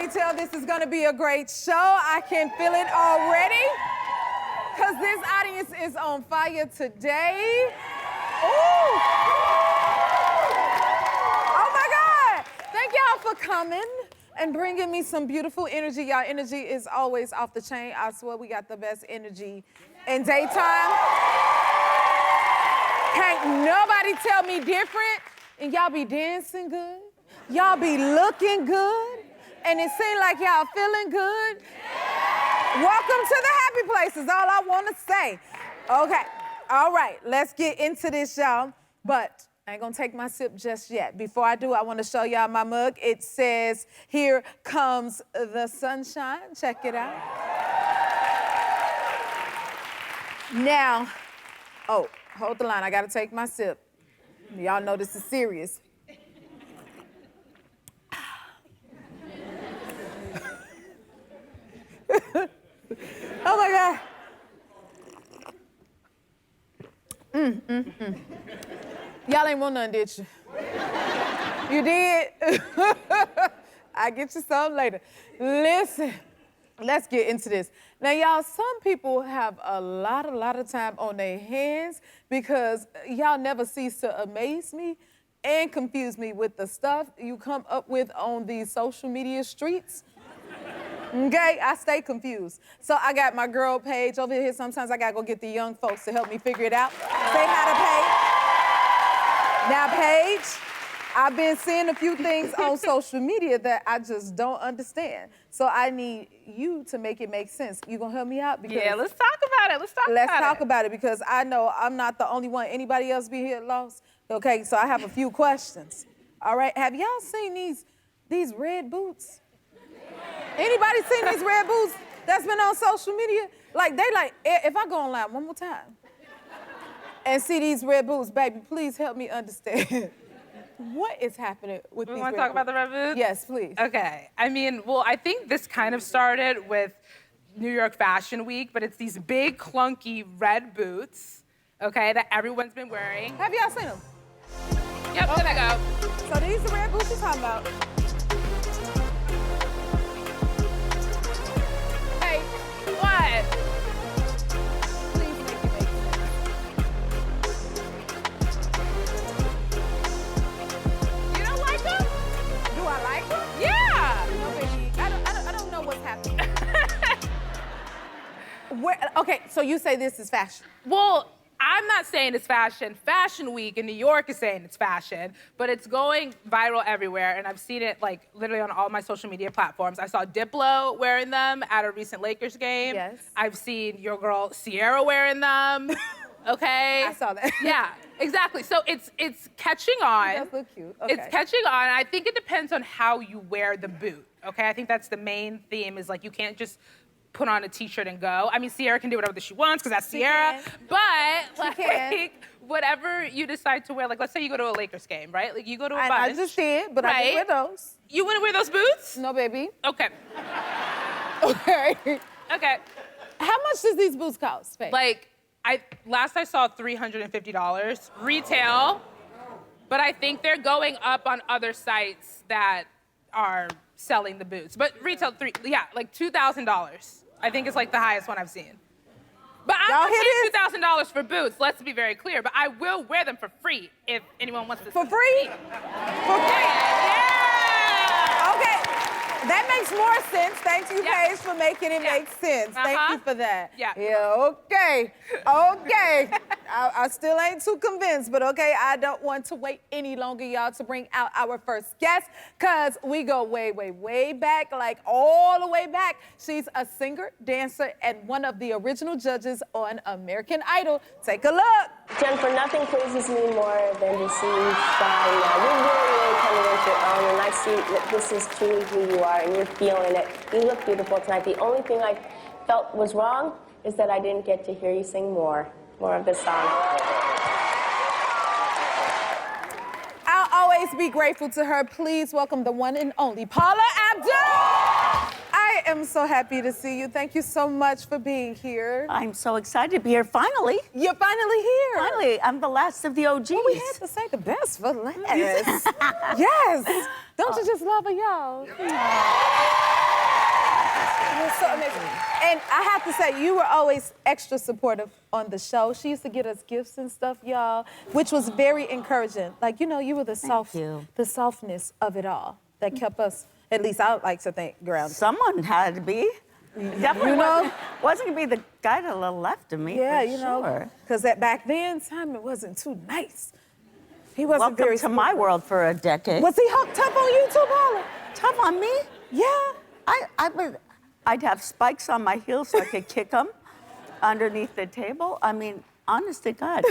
already tell this is gonna be a great show. I can feel it already. Cause this audience is on fire today. Ooh. Oh my God. Thank y'all for coming and bringing me some beautiful energy. Y'all energy is always off the chain. I swear we got the best energy in daytime. Can't nobody tell me different. And y'all be dancing good. Y'all be looking good. And it seems like y'all feeling good. Welcome to the happy place is all I want to say. Okay, all right, let's get into this, y'all. But I ain't gonna take my sip just yet. Before I do, I want to show y'all my mug. It says, "Here comes the sunshine." Check it out. Now, oh, hold the line. I gotta take my sip. Y'all know this is serious. Oh my God. Y'all ain't want none, did you? You did? I get you some later. Listen, let's get into this. Now, y'all, some people have a lot of time on their hands because y'all never cease to amaze me and confuse me with the stuff you come up with on these social media streets. Okay, I stay confused. So I got my girl Paige over here. Sometimes I gotta go get the young folks to help me figure it out. Say hi to Paige. Now, Paige, I've been seeing a few things on social media that I just don't understand. So I need you to make it make sense. You gonna help me out? Because yeah, let's talk about it. Let's talk about it because I know I'm not the only one. Anybody else be here lost? Okay, so I have a few questions. All right, have y'all seen these red boots? Anybody seen these red boots that's been on social media? Like, if I go online one more time and see these red boots, baby, please help me understand. What is happening with these red boots? We want to talk about the red boots? Yes, please. Okay. I mean, well, I think this kind of started with New York Fashion Week, but it's these big, clunky red boots, okay, that everyone's been wearing. Have y'all seen them? Yep, okay. There they go. So these are red boots you're talking about. What? Please make it make sense. You don't like them? Do I like them? Yeah. No, baby. I don't know what's happening. Okay, so you say this is fashion. Well, I'm not saying it's fashion. Fashion Week in New York is saying it's fashion, but it's going viral everywhere, and I've seen it, like, literally on all my social media platforms. I saw Diplo wearing them at a recent Lakers game. Yes. I've seen your girl Sierra wearing them, okay? I saw that. Yeah, exactly. So it's catching on. It does look cute. Okay. It's catching on, and I think it depends on how you wear the boot, okay? I think that's the main theme, is, like, you can't just put on a t-shirt and go. I mean, Sierra can do whatever she wants because that's Sierra, but like, whatever you decide to wear, like, let's say you go to a Lakers game, right? Like, you go to a bunch. I just did, but I didn't wear those. You wouldn't wear those boots? No, baby. Okay. Okay. Okay. How much does these boots cost, babe? Like, last I saw $350 retail, but I think they're going up on other sites that are selling the boots. But retail, like $2,000. I think it's like the highest one I've seen. But I'm not paying $2,000 for boots, let's be very clear, but I will wear them for free if anyone wants to. For free? For free? Yeah! Okay, that makes more sense. Thank you, Paige, for making it make sense. Thank you for that. Yeah. Okay. Okay. I still ain't too convinced, but okay, I don't want to wait any longer, y'all, to bring out our first guest, because we go way, way, way back, like all the way back. She's a singer, dancer, and one of the original judges on American Idol. Take a look. Jennifer, nothing pleases me more than to see you shine now. You're really coming into your own, and I see that this is truly who you are, and you're feeling it. You look beautiful tonight. The only thing I felt was wrong is that I didn't get to hear you sing more of this song. I'll always be grateful to her. Please welcome the one and only Paula Abdul. I am so happy to see you. Thank you so much for being here. I'm so excited to be here, finally. You're finally here. Finally, I'm the last of the OGs. Well, we had to say the best for last. Yes. Don't you just love her, y'all? was so amazing. And I have to say, you were always extra supportive on the show. She used to get us gifts and stuff, y'all, which was very encouraging. Like, you know, you were the the softness of it all that kept us, at least I like to think, grounded. Someone had to be. Definitely You know? wasn't gonna be the guy to the left of me. Yeah, for you know, sure. because back then, Simon wasn't too nice. He wasn't Welcome very to my world for a decade. Was he tough on you too, Paula? Tough on me? Yeah. I'd have spikes on my heels so I could kick them underneath the table. I mean, honest to God.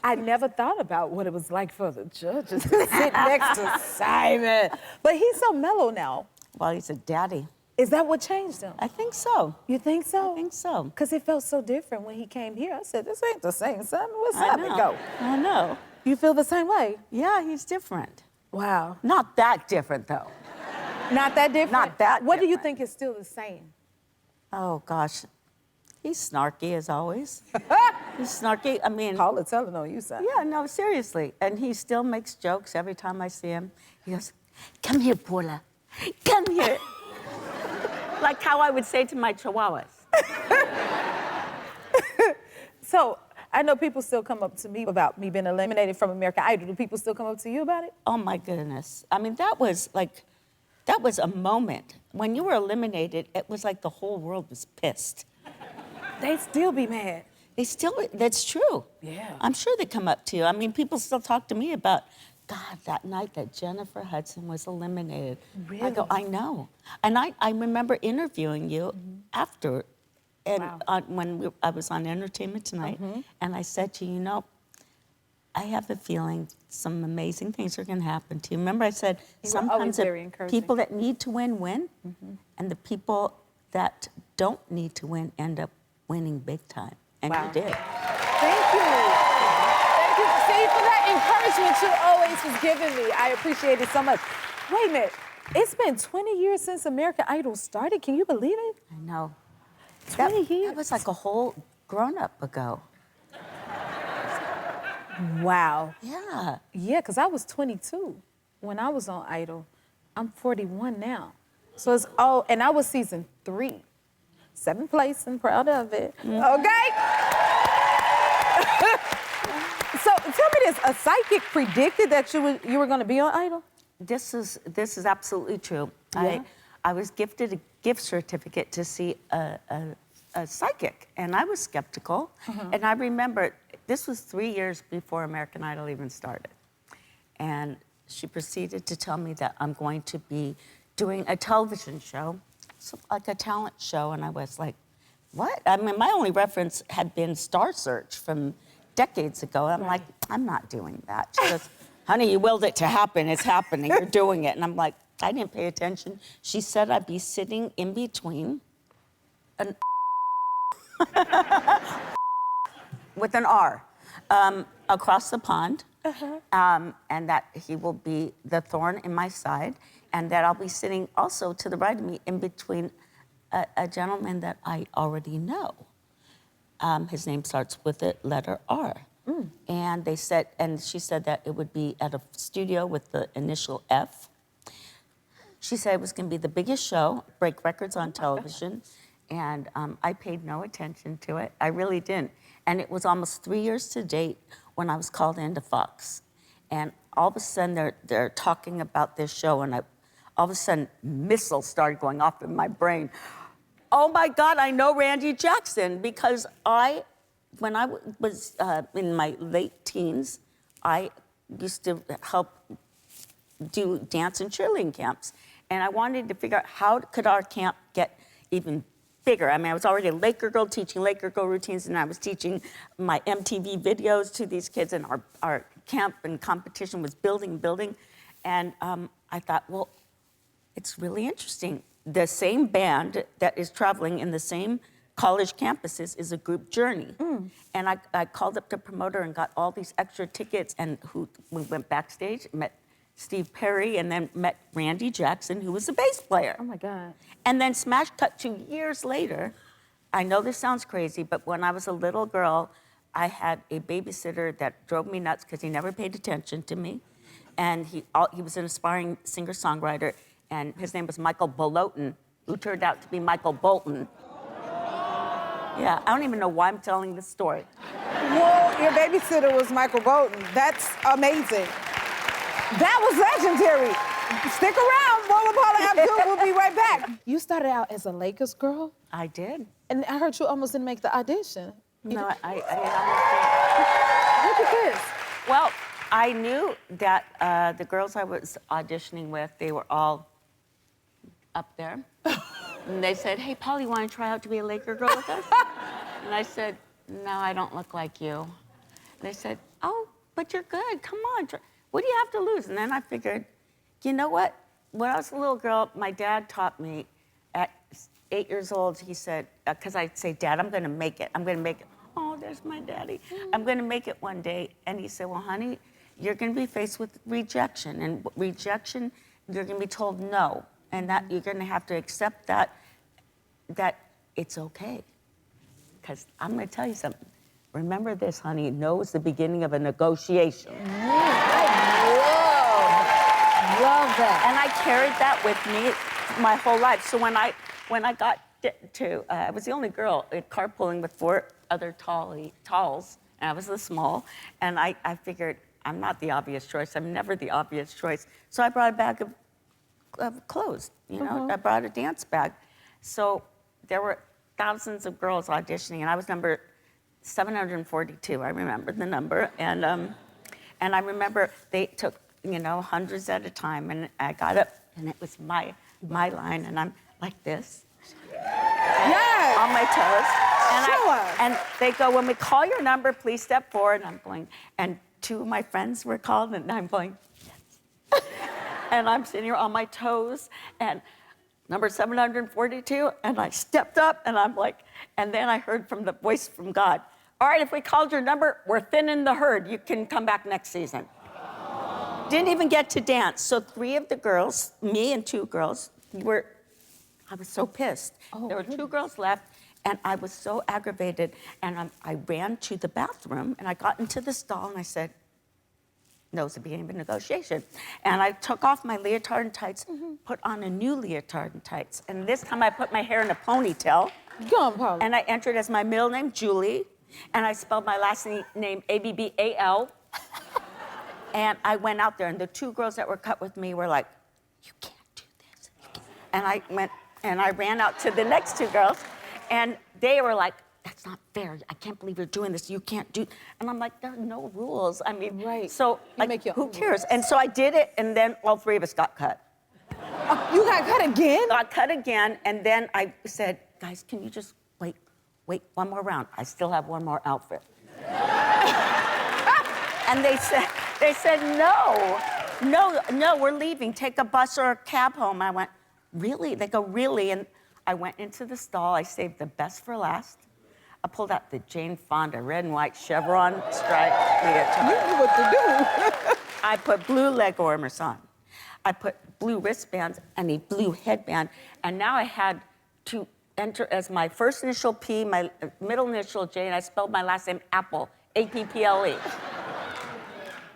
I never thought about what it was like for the judges to sit next to Simon. But he's so mellow now. Well, he's a daddy. Is that what changed him? I think so. You think so? I think so. Because it felt so different when he came here. I said, this ain't the same Simon. Where's Simon go? I know. You feel the same way? Yeah, he's different. Wow. Not that different, though. Not that different? Not that What do you different. think is still the same? Oh, gosh. He's snarky, as always. He's snarky. I mean... Paula telling on you, Simon. Yeah, no, seriously. And he still makes jokes every time I see him. He goes, come here, Paula. Come here. Like how I would say to my chihuahuas. So, I know people still come up to me about me being eliminated from American Idol. Do people still come up to you about it? Oh, my goodness. I mean, that was a moment. When you were eliminated, it was like the whole world was pissed. They'd still be mad. That's true. Yeah. I'm sure they come up to you. I mean, people still talk to me about, God, that night that Jennifer Hudson was eliminated. Really? I go, I know. And I remember interviewing you after, and Wow. I was on Entertainment Tonight, and I said to you, you know, I have a feeling some amazing things are going to happen to you. Remember I said, You were always sometimes the very encouraging. people that need to win, and the people that don't need to win end up winning big time. And Wow. you did. Thank you. Thank you. See, for that encouragement you always was giving me. I appreciate it so much. Wait a minute. It's been 20 years since American Idol started. Can you believe it? I know. 20 years? That was like a whole grown-up ago. Wow. Yeah. Yeah, because I was 22 when I was on Idol. I'm 41 now. So it's all, and I was season 3. 7th place and proud of it. Okay? So tell me this, a psychic predicted that you were going to be on Idol? This is absolutely true. Yeah. I was gifted a gift certificate to see a psychic, and I was skeptical. And I remember, this was 3 years before American Idol even started. And she proceeded to tell me that I'm going to be doing a television show, like a talent show, and I was like, what? I mean, my only reference had been Star Search from decades ago. I'm like, I'm not doing that. She goes, honey, you willed it to happen. It's happening. You're doing it. And I'm like, I didn't pay attention. She said I'd be sitting in between an with an R across the pond, and that he will be the thorn in my side, and that I'll be sitting also to the right of me in between a gentleman that I already know. His name starts with the letter R. And she said that it would be at a studio with the initial F. She said it was going to be the biggest show, break records on television, and I paid no attention to it. I really didn't. And it was almost 3 years to date when I was called into Fox. And all of a sudden, they're talking about this show, and all of a sudden, missiles started going off in my brain. Oh my God, I know Randy Jackson, because when I was in my late teens, I used to help do dance and cheerleading camps. And I wanted to figure out how could our camp get even bigger. I mean, I was already a Laker girl teaching Laker girl routines, and I was teaching my MTV videos to these kids, and our camp and competition was building. And I thought, well, it's really interesting. The same band that is traveling in the same college campuses is a group Journey. And I called up the promoter and got all these extra tickets, and we went backstage, met Steve Perry, and then met Randy Jackson, who was the bass player. Oh my God. And then smash cut 2 years later, I know this sounds crazy, but when I was a little girl, I had a babysitter that drove me nuts because he never paid attention to me. And he was an aspiring singer-songwriter, and his name was Michael Bolotin. who turned out to be Michael Bolton. Yeah, I don't even know why I'm telling this story. Well, your babysitter was Michael Bolton. That's amazing. That was legendary. Stick around. Paula Abdul will be right back. You started out as a Lakers girl, I did. and I heard you almost didn't make the audition. No, I Look at this. well, I knew that the girls I was auditioning with, they were all up there. And they said, hey, Paula, you want to try out to be a Laker girl with us? And I said, no, I don't look like you. And they said, oh, but you're good. Come on. What do you have to lose? And then I figured, you know what? When I was a little girl, my dad taught me at 8 years old, he said, because I'd say, Dad, I'm going to make it. I'm going to make it. Oh, there's my daddy. I'm going to make it one day. And he said, well, honey, you're going to be faced with rejection. And rejection, you're going to be told no. And that you're going to have to accept that it's okay. Because I'm going to tell you something. Remember this, honey. No is the beginning of a negotiation. Love that. And I carried that with me my whole life. So when I got to, I was the only girl carpooling with 4 other talls, and I was the small, and I figured I'm not the obvious choice. I'm never the obvious choice. So I brought a bag of clothes, you know. I brought a dance bag. So there were thousands of girls auditioning, and I was number 742. I remember the number, and I remember they took, you know, hundreds at a time, and I got up, and it was my line, and I'm like this. Yes. On my toes. Show us. And they go, when we call your number, please step forward. And I'm going, and 2 of my friends were called, and I'm going, yes. And I'm sitting here on my toes, and number 742, and I stepped up, and I'm like, and then I heard from the voice from God, all right, if we called your number, we're thinning the herd. You can come back next season. Didn't even get to dance. So 3 of the girls, me and 2 girls, I was so pissed. There were 2 girls left, and I was so aggravated, and I ran to the bathroom, and I got into the stall, and I said, no, it's the beginning of a negotiation. And I took off my leotard and tights, put on a new leotard and tights, and this time I put my hair in a ponytail. Go on, Paula. And I entered as my middle name, Julie, and I spelled my last name Abbal. And I went out there, and the 2 girls that were cut with me were like, you can't do this. You can't. And I went, and I ran out to the next 2 girls, and they were like, that's not fair. I can't believe you're doing this. You can't do. And I'm like, there are no rules. I mean, right. So like, who cares? And so I did it, and then all 3 of us got cut. You got cut again? Got cut again, and then I said, guys, can you just wait 1 more round? I still have 1 more outfit. And they said, no, we're leaving. Take a bus or a cab home. I went, really? They go, really? And I went into the stall. I saved the best for last. I pulled out the Jane Fonda red and white chevron stripe leotard. You knew what to do. I put blue leg warmers on. I put blue wristbands and a blue headband. And now I had to enter as my first initial P, my middle initial J, and I spelled my last name Apple, A-P-P-L-E.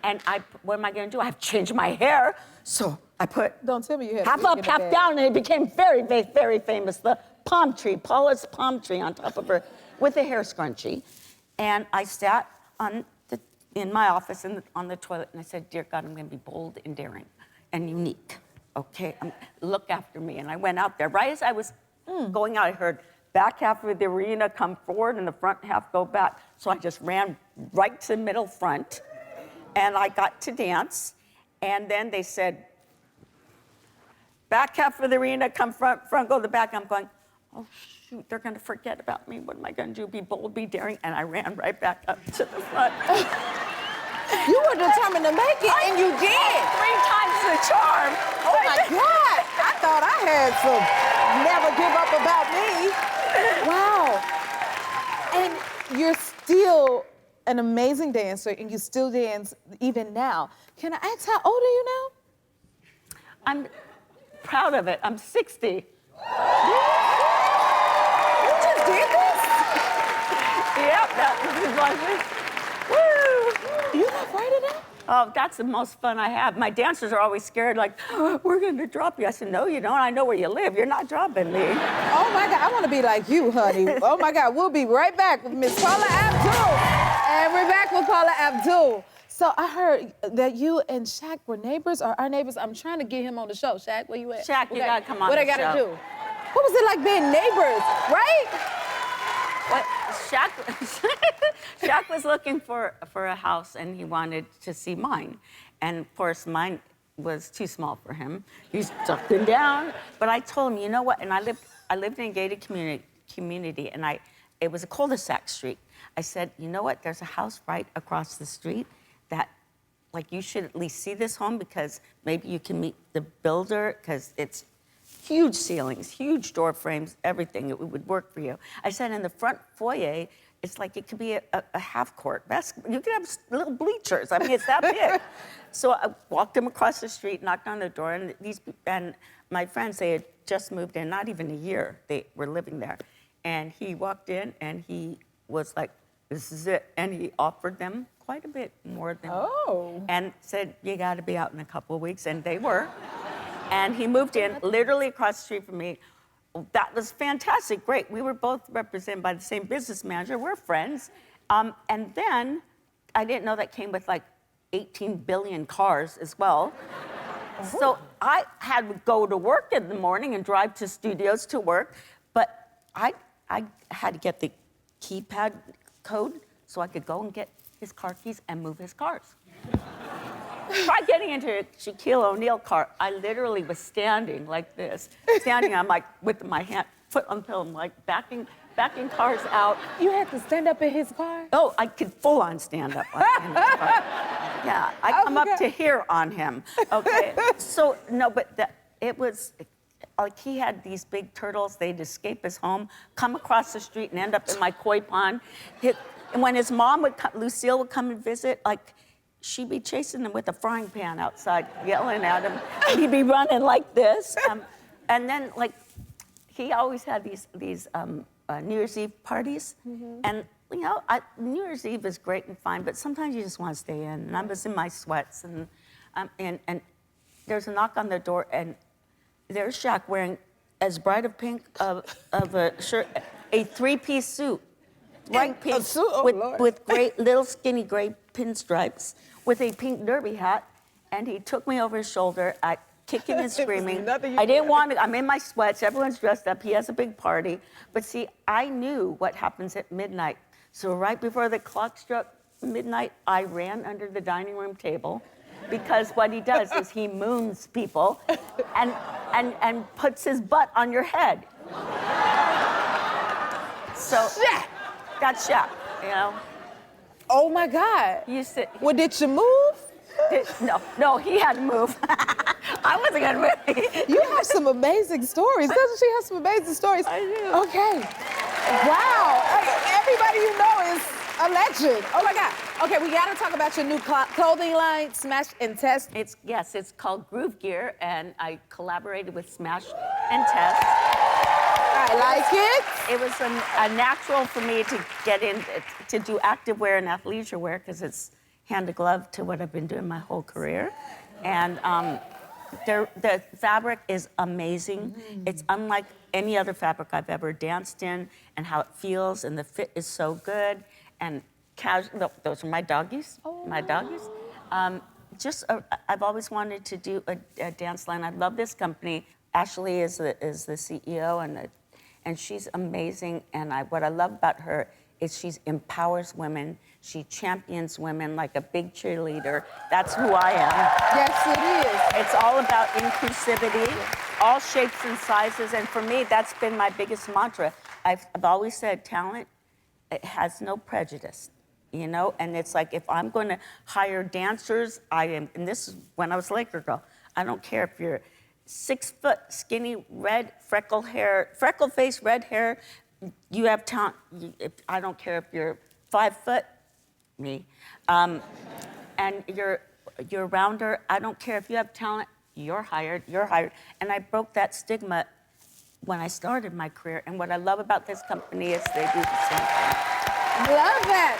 And what am I going to do? I have to change my hair. So I put Don't tell me you had half up, half down, and it became very, very, very famous. The palm tree, Paula's palm tree on top of her with a hair scrunchie. And I sat in my office on the toilet, and I said, dear God, I'm going to be bold and daring and unique. Okay, look after me. And I went out there. Right as I was going out, I heard back half of the arena come forward and the front half go back. So I just ran right to the middle front. And I got to dance, and then they said, back half of the arena, come front, go to the back. I'm going, oh, shoot, they're going to forget about me. What am I going to do? Be bold, be daring. And I ran right back up to the front. You were determined to make it, and you did. 3 times the charm. Oh, my God. I thought I had some never give up about me. Wow. And you're still an amazing dancer, and you still dance even now. Can I ask, how old are you now? I'm proud of it. I'm 60. You just did this? Yep, that was my Woo! You not afraid of that? Oh, that's the most fun I have. My dancers are always scared, like, oh, we're going to drop you. I said, no, you don't. I know where you live. You're not dropping me. Oh, my God. I want to be like you, honey. Oh, my God. We'll be right back with Miss Paula Abdul. And we're back with Paula Abdul. So I heard that you and Shaq were neighbors or are neighbors. I'm trying to get him on the show. Shaq, where you at? Shaq, you got to come on What the I got to show. do? What was it like being neighbors, right? What? Shaq was looking for a house, and he wanted to see mine. And, of course, mine was too small for him. He's ducking down. But I told him, you know what? And I lived in a gated community, and it was a cul-de-sac street. I said, you know what? There's a house right across the street that, like, you should at least see this home because maybe you can meet the builder because it's huge ceilings, huge door frames, everything. It would work for you. I said, in the front foyer, it's like it could be a half-court basketball. You could have little bleachers. I mean, it's that big. So I walked him across the street, knocked on the door, and my friends, they had just moved in, not even a year. They were living there. And he walked in, and he was like, this is it. And he offered them quite a bit more than... Oh. And said, you got to be out in a couple of weeks. And they were. And he moved in literally across the street from me. That was fantastic, great. We were both represented by the same business manager. We're friends. And then I didn't know that came with like 18 billion cars as well. Oh. So I had to go to work in the morning and drive to studios to work. But I had to get the keypad code so I could go and get his car keys and move his cars. Try getting into a Shaquille O'Neal car. I literally was standing like this. Standing, I'm like, with my hand, foot on the pillow, I'm like backing cars out. You had to stand up in his car? Oh, I could full on stand up in his car. Yeah, I come up to here on him, okay? So, no, but it was, like he had these big turtles, they'd escape his home, come across the street and end up in my koi pond. And when his mom would come, Lucille would come and visit, like, she'd be chasing him with a frying pan outside, yelling at him. And he'd be running like this. And then, like, he always had these New Year's Eve parties. Mm-hmm. And, you know, New Year's Eve is great and fine, but sometimes you just want to stay in. And I was in my sweats. And there's a knock on the door, and there's Shaq wearing as bright a pink of a shirt, a three-piece suit. Bright pink, with great little skinny gray pinstripes, with a pink derby hat, and he took me over his shoulder, kicking and screaming. I didn't want to, I'm in my sweats, everyone's dressed up, he has a big party. But see, I knew what happens at midnight. So right before the clock struck midnight, I ran under the dining room table, because what he does is he moons people and puts his butt on your head. So, Shaq. That's Shaq, you know. Oh my God. You sit. Well, did you move? No, he had to move. I wasn't gonna move. You have some amazing stories. Doesn't she have some amazing stories? I do. Okay. Wow. Everybody you know is a legend. Oh my God. Okay, we gotta talk about your new clothing line, Smash and Test. It's called Groove Gear, and I collaborated with Smash and Test. I like it. It was a natural for me to get in, to do activewear and athleisure wear, because it's hand to glove to what I've been doing my whole career. And the fabric is amazing. Mm. It's unlike any other fabric I've ever danced in, and how it feels, and the fit is so good. And casual, those are my doggies, my doggies. I've always wanted to do a dance line. I love this company. Ashley is the CEO, and she's amazing. And what I love about her is she empowers women. She champions women like a big cheerleader. That's who I am. Yes, it is. It's all about inclusivity, all shapes and sizes. And for me, that's been my biggest mantra. I've always said talent, it has no prejudice, you know? And it's like, if I'm going to hire dancers, and this is when I was a Laker girl, I don't care if you're 6 foot, skinny, red, freckle face, red hair, you have talent. I don't care if you're 5 foot, me, and you're rounder. I don't care if you have talent, you're hired. And I broke that stigma when I started my career. And what I love about this company is they do the same thing. Love it.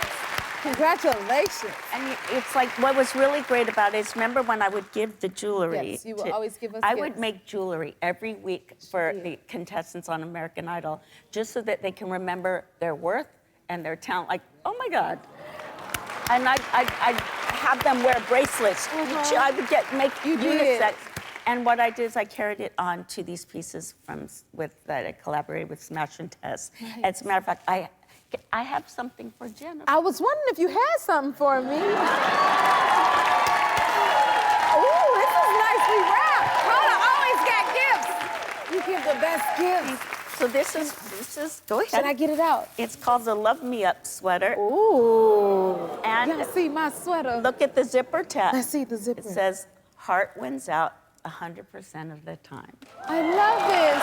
Congratulations. And it's like, what was really great about it is, remember when I would give the jewelry? Yes, you would always give us I gifts. would make jewelry every week for the contestants on American Idol, just so that they can remember their worth and their talent. Like, oh my God. And I'd have them wear bracelets. I would make unisex. And what I did is I carried it on to these pieces that I collaborated with Smash and Tess. Nice. As a matter of fact, I have something for Jennifer. I was wondering if you had something for me. Ooh, this is nicely wrapped. Paula always got gifts. You give the best gifts. So this is, go ahead. Should I get it out? It's called the Love Me Up sweater. Ooh. And y'all see my sweater. Look at the zipper tab. Let's see the zipper. It says, heart wins out 100% of the time. I love this.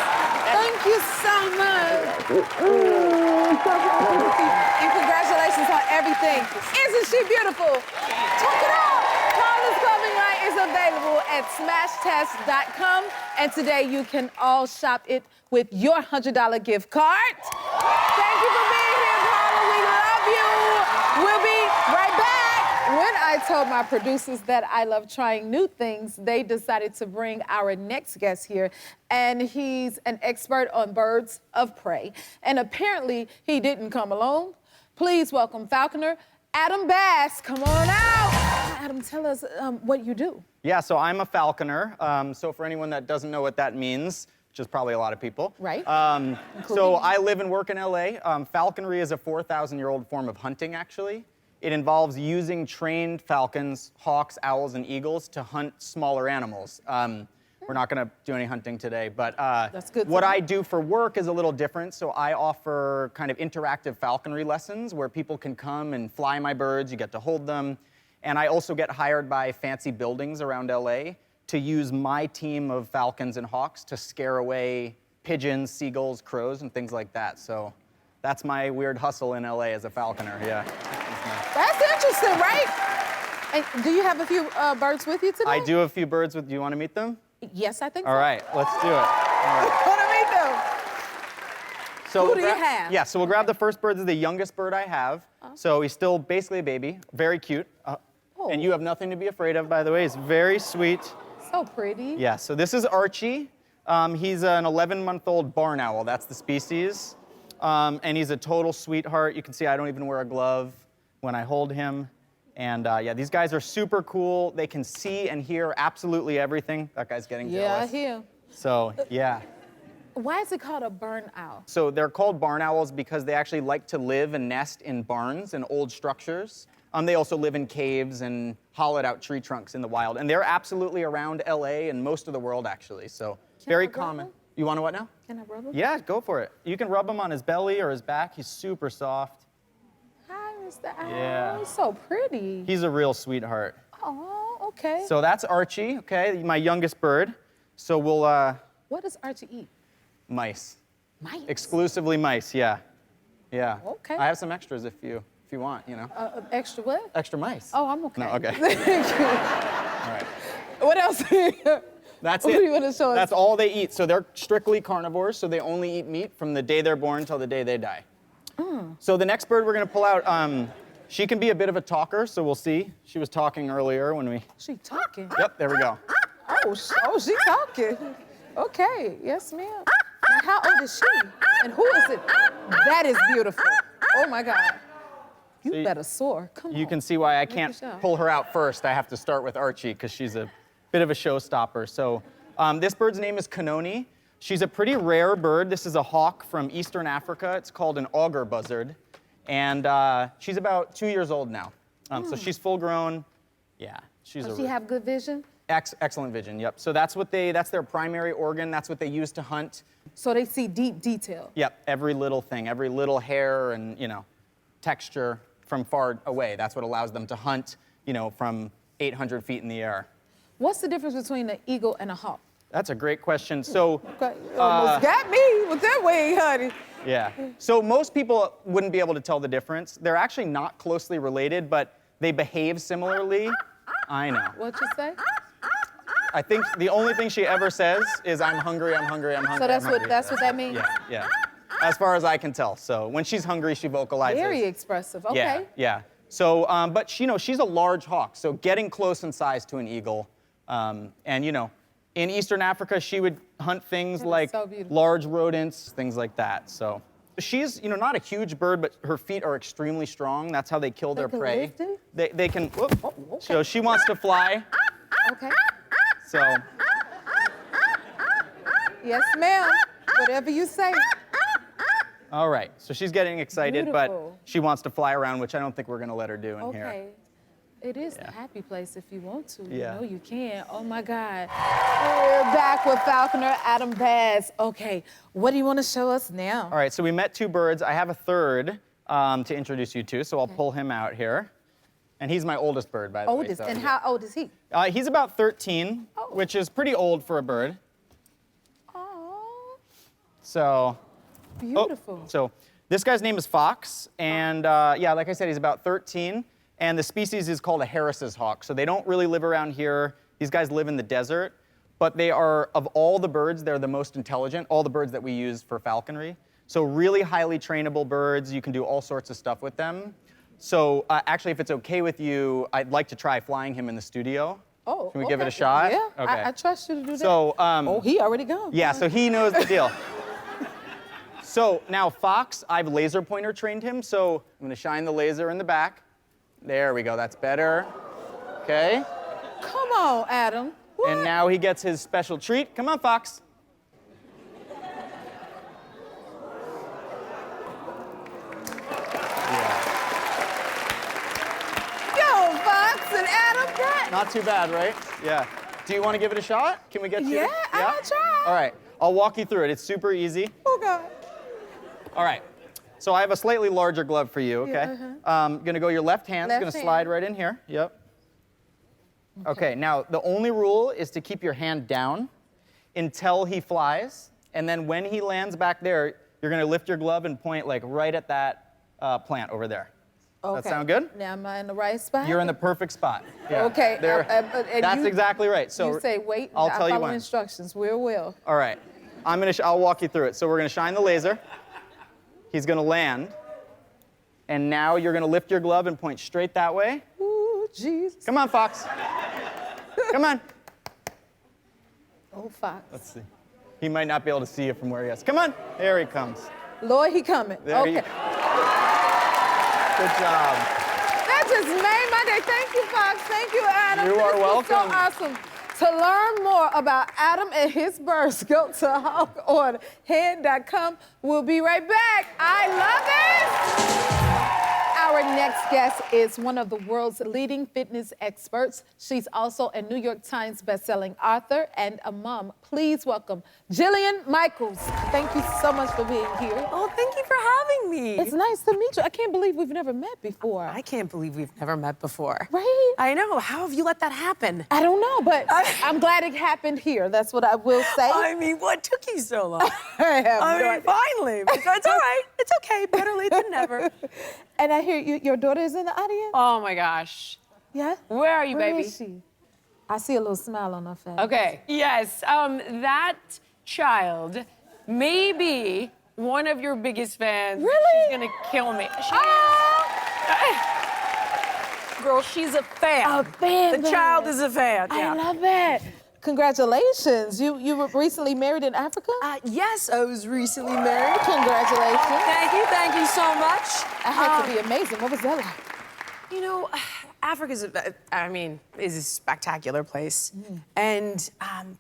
Thank you so much. And congratulations on everything. Isn't she beautiful? Check it out. Paula's clothing line is available at smashtest.com. And today you can all shop it with your $100 gift card. Thank you for being here, Paula. We love you. We'll be right back. When I told my producers that I love trying new things, they decided to bring our next guest here. And he's an expert on birds of prey. And apparently, he didn't come alone. Please welcome Falconer Adam Baz. Come on out. Adam, tell us what you do. Yeah, so I'm a falconer. So for anyone that doesn't know what that means, which is probably a lot of people. Right. So I live and work in LA. Falconry is a 4,000-year-old form of hunting, actually. It involves using trained falcons, hawks, owls, and eagles to hunt smaller animals. We're not gonna do any hunting today, but That's good what to know. I do for work is a little different. So I offer kind of interactive falconry lessons where people can come and fly my birds, you get to hold them. And I also get hired by fancy buildings around LA to use my team of falcons and hawks to scare away pigeons, seagulls, crows, and things like that. So that's my weird hustle in LA as a falconer, yeah. That's interesting, right? And do you have a few birds with you today? I do have a few birds with, do you want to meet them? Yes, I think All so. right, let's do it. All right. Want to meet them? So Who we'll do you grab- have? Yeah, so we'll grab the first bird. This is the youngest bird I have. So he's still basically a baby, very cute. And you have nothing to be afraid of, by the way. He's very sweet. So pretty. Yeah, so this is Archie. He's an 11-month-old barn owl. That's the species. And he's a total sweetheart. You can see I don't even wear a glove when I hold him. And yeah, these guys are super cool. They can see and hear absolutely everything. That guy's getting jealous. Yeah, I hear. So, yeah. Why is it called a barn owl? So they're called barn owls because they actually like to live and nest in barns and old structures. They also live in caves and hollowed out tree trunks in the wild. And they're absolutely around LA and most of the world, actually. So very I rub common. them? You want to what now? Can I rub him? Yeah, go for it. You can rub him on his belly or his back. He's super soft. Hi, Mr. Owl. Yeah. So pretty. He's a real sweetheart. Oh, okay. So that's Archie, okay, my youngest bird. So we'll, What does Archie eat? mice. Mice. Exclusively mice, yeah. Yeah. Okay. I have some extras if you want, you know. Extra what? Extra mice. Oh, I'm okay. No, okay. Thank you. All right. What else? That's What it. do you want to show us? That's all they eat. So they're strictly carnivores, so they only eat meat from the day they're born till the day they die. So the next bird we're gonna pull out, she can be a bit of a talker, so we'll see. She was talking earlier when we... She talking. Yep, there we go. Oh, she talking. Okay, yes, ma'am. Now, how old is she? And who is it? That is beautiful. Oh my God. You So better soar. Come on. You can see why I a can't shot. pull her out first. I have to start with Archie because she's a bit of a showstopper. So this bird's name is Kanoni. She's a pretty rare bird. This is a hawk from Eastern Africa. It's called an auger buzzard. And she's about 2 years old now. So she's full grown. Yeah, she's Does a she have good vision? excellent vision, yep. So that's their primary organ. That's what they use to hunt. So they see deep detail. Yep, every little thing, every little hair and, texture from far away. That's what allows them to hunt, from 800 feet in the air. What's the difference between an eagle and a hawk? That's a great question. So, Okay, you almost got me with that way, honey. yeah. So most people wouldn't be able to tell the difference. They're actually not closely related, but they behave similarly. I know. What you say? I think the only thing she ever says is, I'm hungry, I'm hungry, I'm hungry. So that's I'm what hungry." that's what that means? Yeah. As far as I can tell. So when she's hungry, she vocalizes. Very expressive. Okay. Yeah. So, but she's a large hawk, so getting close in size to an eagle. And in Eastern Africa, she would hunt things like so beautiful. large rodents, things like that. So she's, not a huge bird, but her feet are extremely strong. That's how they kill their can prey. lift it? They can. Whoop. okay. So she wants to fly. Okay. So Yes, ma'am. Whatever you say. all right. So she's getting excited, Beautiful. but she wants to fly around, which I don't think we're gonna let her do in here. Okay. It is the happy place if you want to. Yeah. You know you can. Oh my God. We're back with Falconer Adam Baz. Okay, what do you want to show us now? All right. So we met 2 birds. I have a third to introduce you to. So I'll pull him out here. And he's my oldest bird, by the way. Oldest. so, And yeah. how old is he? He's about 13, Oh. which is pretty old for a bird. Oh, So, beautiful. so this guy's name is Fox, and yeah, like I said, he's about 13, and the species is called a Harris's hawk. So they don't really live around here. These guys live in the desert, but they are, of all the birds, they're the most intelligent, all the birds that we use for falconry. So really highly trainable birds. You can do all sorts of stuff with them. So actually, if it's okay with you, I'd like to try flying him in the studio. Oh, Can we give it a okay. shot? Yeah, Okay. I trust you to do that. So, oh, he already gone. yeah, so he knows the deal. So now Fox, I've laser pointer trained him, so I'm gonna shine the laser in the back. There we go, that's better. Okay, Come on, Adam. What? and now he gets his special treat. Come on, Fox. Yo, Fox and Adam, that. Not too bad, right? Yeah. Do you want to give it a shot? Can we get you? Yeah, I'll try. All right, I'll walk you through it. It's super easy. Oh, God. All right. So I have a slightly larger glove for you, okay? Gonna go your left hand's Left gonna hand. slide right in here. Yep. Okay, now the only rule is to keep your hand down until he flies, and then when he lands back there, you're gonna lift your glove and point like right at that plant over there. Okay. That sound good? Now, am I in the right spot? You're in the perfect spot. Yeah. Okay. There. And That's you- exactly right. So You say, wait, I'll tell you follow when. instructions. We will. All right. I'll walk you through it. So we're gonna shine the laser. He's gonna land. And now you're gonna lift your glove and point straight that way. Ooh, Jesus. Come on, Fox. Come on. Oh, Fox. Let's see. He might not be able to see you from where he is. Come on. There he comes. Lord, he coming. There okay. you- Good job. That just made my day. Thank you, Fox. Thank you, Adam. You are This was so welcome. awesome. To learn more about Adam and his birds, go to hawkornhead.com. We'll be right back. I love it. Our next guest is one of the world's leading fitness experts. She's also a New York Times bestselling author and a mom. Please welcome Jillian Michaels. Thank you so much for being here. Oh, thank you for having me. It's nice to meet you. I can't believe we've never met before. I can't believe we've never met before. Right? I know. How have you let that happen? I don't know, but I'm glad it happened here. That's what I will say. I mean, what took you so long? I have I no mean, idea. finally. It's all right. It's okay. Better late than never. And I hear your daughter is in the audience? Oh, my gosh. Yeah? Where are you, Where baby? is she? I see a little smile on her face. Okay. Yes. That child may be one of your biggest fans. Really? She's gonna kill me. She Oh, Girl, she's a fan. a fan. The child is a fan. I Yeah. love that. Congratulations. You were recently married in Africa? Yes, I was recently married. Congratulations. Thank you so much. I had to be amazing. What was that like? You know, Africa's, is a spectacular place. And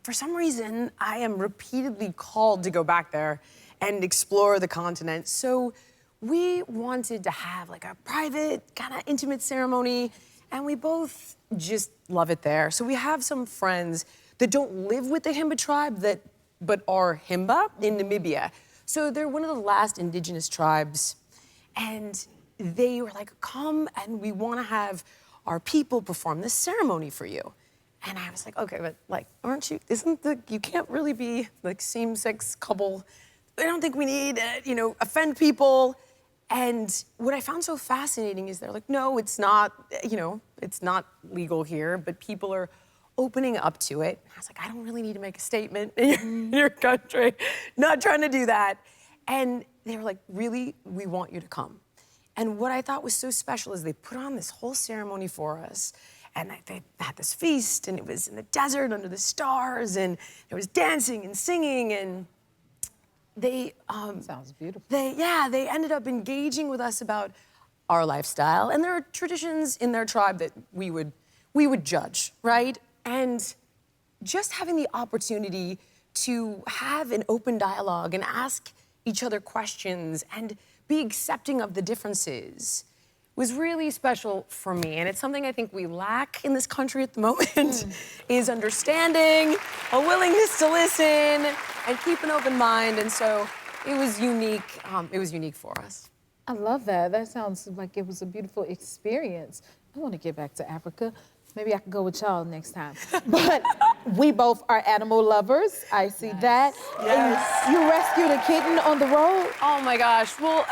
for some reason, I am repeatedly called to go back there and explore the continent. So we wanted to have like a private, kind of intimate ceremony, and we both just love it there. So we have some friends that don't live with the Himba tribe but are Himba in Namibia. So they're one of the last indigenous tribes. And they were like, come and we want to have our people perform this ceremony for you. And I was like, okay, but like, you can't really be like same-sex couple. I don't think we need, offend people. And what I found so fascinating is they're like, no, it's not, it's not legal here, but people are opening up to it. I was like, I don't really need to make a statement in your country. Not trying to do that. And they were like, really, we want you to come. And what I thought was so special is they put on this whole ceremony for us. And they had this feast, and it was in the desert under the stars, and there was dancing and singing, and they Sounds beautiful. they ended up engaging with us about our lifestyle, and there are traditions in their tribe that we would judge, right? And just having the opportunity to have an open dialogue and ask each other questions and be accepting of the differences was really special for me. And it's something I think we lack in this country at the moment, is understanding, a willingness to listen, and keep an open mind. And so it was unique for us. I love that. That sounds like it was a beautiful experience. I want to get back to Africa. Maybe I can go with y'all next time. But we both are animal lovers. I see that. Yes. And you rescued a kitten on the road? Oh my gosh. Well,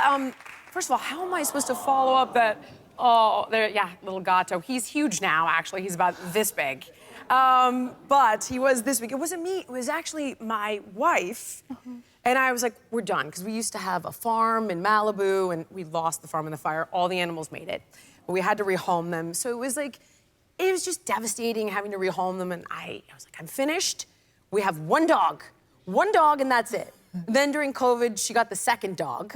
first of all, how am I supposed to follow up that? Oh, there, yeah, little Gato. He's huge now, actually. He's about this big. But he was this big. It wasn't me. It was actually my wife. And I was like, we're done. Because we used to have a farm in Malibu, and we lost the farm in the fire. All the animals made it. But we had to rehome them. So it was like, it was just devastating having to rehome them. And I was like, I'm finished. We have one dog, and that's it. Then during COVID, she got the second dog.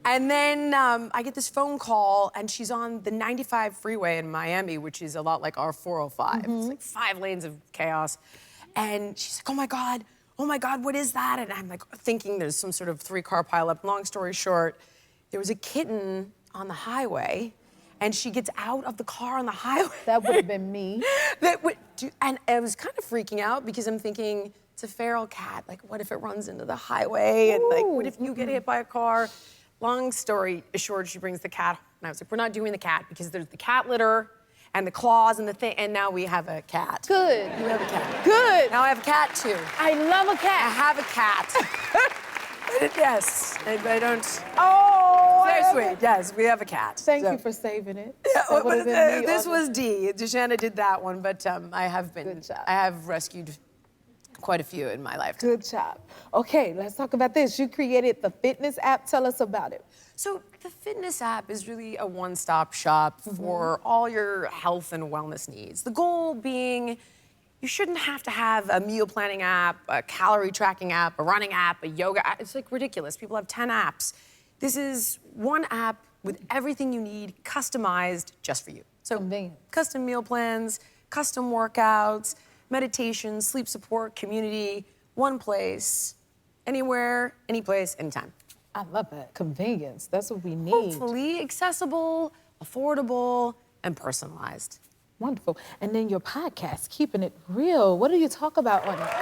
And then I get this phone call, and she's on the 95 freeway in Miami, which is a lot like our 405. It's like 5 lanes of chaos. And she's like, oh my God, what is that? And I'm like thinking there's some sort of 3-car pileup. Long story short, there was a kitten on the highway, and she gets out of the car on the highway. That would have been me. And I was kind of freaking out because I'm thinking, it's a feral cat. Like, what if it runs into the highway? And like, what if you get hit by a car? Long story short, she brings the cat. And I was like, we're not doing the cat because there's the cat litter and the claws and the thing. And now we have a cat. Good. We have a cat. Good. Now I have a cat too. I love a cat. I have a cat. Yes, I don't. Oh, Very sweet. Yes, we have a cat. Thank you for saving it. Yeah, That would have been me this all was Dee. Deshanna did that one, but I Good job. have rescued quite a few in my life. Good job. Okay, let's talk about this. You created the fitness app. Tell us about it. So the fitness app is really a one-stop shop for all your health and wellness needs. The goal being, you shouldn't have to have a meal planning app, a calorie tracking app, a running app, a yoga app. It's like ridiculous. People have 10 apps. This is one app with everything you need, customized just for you. So Convenient. custom meal plans, custom workouts, meditation, sleep support, community, one place, anywhere, any place, anytime. I love that. Convenience. That's what we need. Hopefully accessible, affordable, and personalized. Wonderful. And then your podcast, Keeping It Real. What do you talk about on it?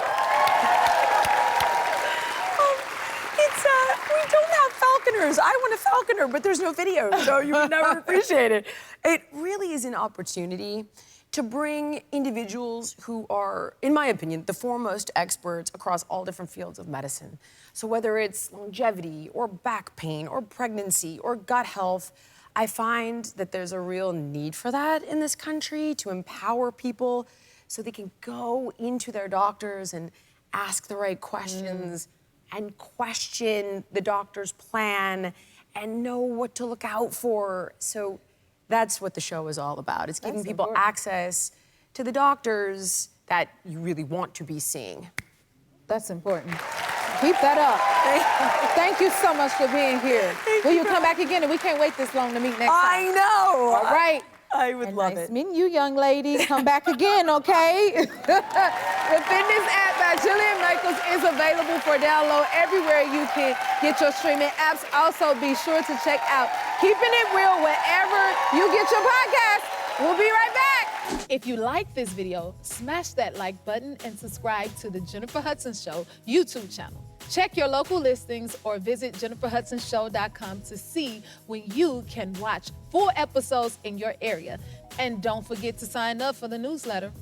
We don't have falconers. I want a falconer, but there's no video, so you would never appreciate it. It really is an opportunity to bring individuals who are, in my opinion, the foremost experts across all different fields of medicine. So whether it's longevity or back pain or pregnancy or gut health, I find that there's a real need for that in this country, to empower people so they can go into their doctors and ask the right questions and question the doctor's plan and know what to look out for. So that's what the show is all about. It's giving people access to the doctors that you really want to be seeing. That's important. Keep that up. Thank you so much for being here. Will you come back again? And we can't wait this long to meet next time. I know. All right. I would love Nice it. meeting you, young lady. Come back again, okay? The fitness app by Jillian Michaels is available for download everywhere you can get your streaming apps. Also, be sure to check out Keeping It Real wherever you get your podcast. We'll be right back. If you like this video, smash that like button and subscribe to the Jennifer Hudson Show YouTube channel. Check your local listings or visit jenniferhudsonshow.com to see when you can watch full episodes in your area. And don't forget to sign up for the newsletter.